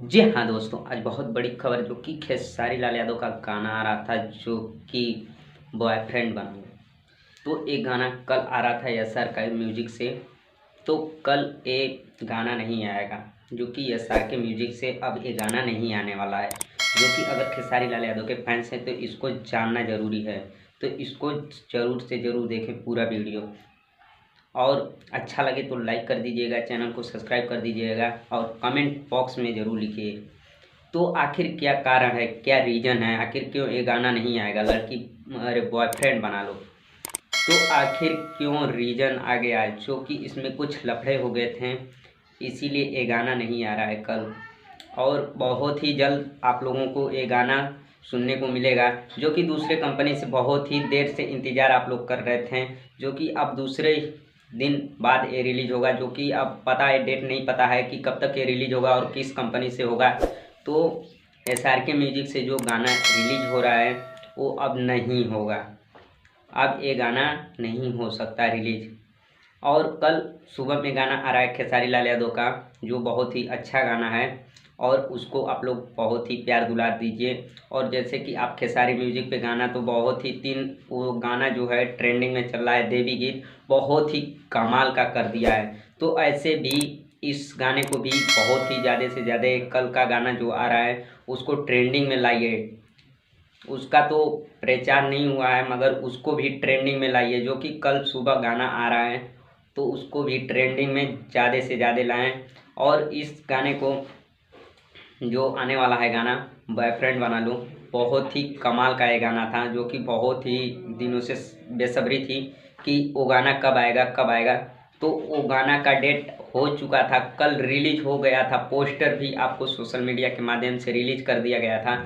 जी हाँ दोस्तों, आज बहुत बड़ी खबर जो कि खेसारी लाल यादव का गाना आ रहा था जो कि बॉयफ्रेंड बनूं। तो एक गाना कल आ रहा था एसआर का म्यूजिक से। तो कल एक गाना नहीं आएगा जो कि एसआर के म्यूजिक से अब ये गाना नहीं आने वाला है, जो कि अगर खेसारी लाल यादव के फैंस हैं तो इसको जानना ज़रूरी है। तो इसको ज़रूर से ज़रूर देखें पूरा वीडियो, और अच्छा लगे तो लाइक कर दीजिएगा, चैनल को सब्सक्राइब कर दीजिएगा और कमेंट बॉक्स में ज़रूर लिखिए। तो आखिर क्या कारण है, क्या रीज़न है, आखिर क्यों ये गाना नहीं आएगा लड़की अरे बॉयफ्रेंड बना लो। तो आखिर क्यों रीज़न आ गया है, जो कि इसमें कुछ लफड़े हो गए थे, इसीलिए ये गाना नहीं आ रहा है कल। और बहुत ही जल्द आप लोगों को ये गाना सुनने को मिलेगा, जो कि दूसरे कंपनी से बहुत ही देर से इंतज़ार आप लोग कर रहे थे, जो कि अब दूसरे दिन बाद ये रिलीज़ होगा। जो कि अब पता है, डेट नहीं पता है कि कब तक ये रिलीज़ होगा और किस कंपनी से होगा। तो एसआरके म्यूजिक से जो गाना रिलीज़ हो रहा है वो अब नहीं होगा, अब ये गाना नहीं हो सकता रिलीज़। और कल सुबह में गाना आ रहा है खेसारी लाल यादव का, जो बहुत ही अच्छा गाना है, और उसको आप लोग बहुत ही प्यार दुलार दीजिए। और जैसे कि आप खेसारी म्यूजिक पे गाना तो बहुत ही वो गाना जो है ट्रेंडिंग में चल रहा है, देवी गीत बहुत ही कमाल का कर दिया है। तो ऐसे भी इस गाने को भी बहुत ही ज़्यादा से ज़्यादा कल का गाना जो आ रहा है उसको ट्रेंडिंग में लाइए। उसका तो प्रचार नहीं हुआ है मगर उसको भी ट्रेंडिंग में लाइए, जो कि कल सुबह गाना आ रहा है तो उसको भी ट्रेंडिंग में ज़्यादा से ज़्यादा लाएं। और इस गाने को जो आने वाला है गाना बॉयफ्रेंड बना लो, बहुत ही कमाल का ये गाना था, जो कि बहुत ही दिनों से बेसब्री थी कि वो गाना कब आएगा कब आएगा। तो वो गाना का डेट हो चुका था, कल रिलीज हो गया था, पोस्टर भी आपको सोशल मीडिया के माध्यम से रिलीज कर दिया गया था।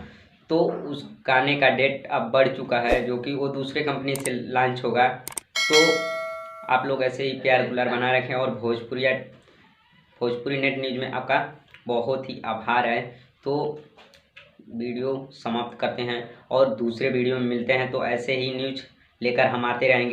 तो उस गाने का डेट अब बढ़ चुका है, जो कि वो दूसरे कंपनी से लॉन्च होगा। तो आप लोग ऐसे ही प्यार दुलार बना रखें। और भोजपुरी नेट न्यूज़ में आपका बहुत ही आभार है। तो वीडियो समाप्त करते हैं और दूसरे वीडियो में मिलते हैं। तो ऐसे ही न्यूज़ लेकर हम आते रहेंगे।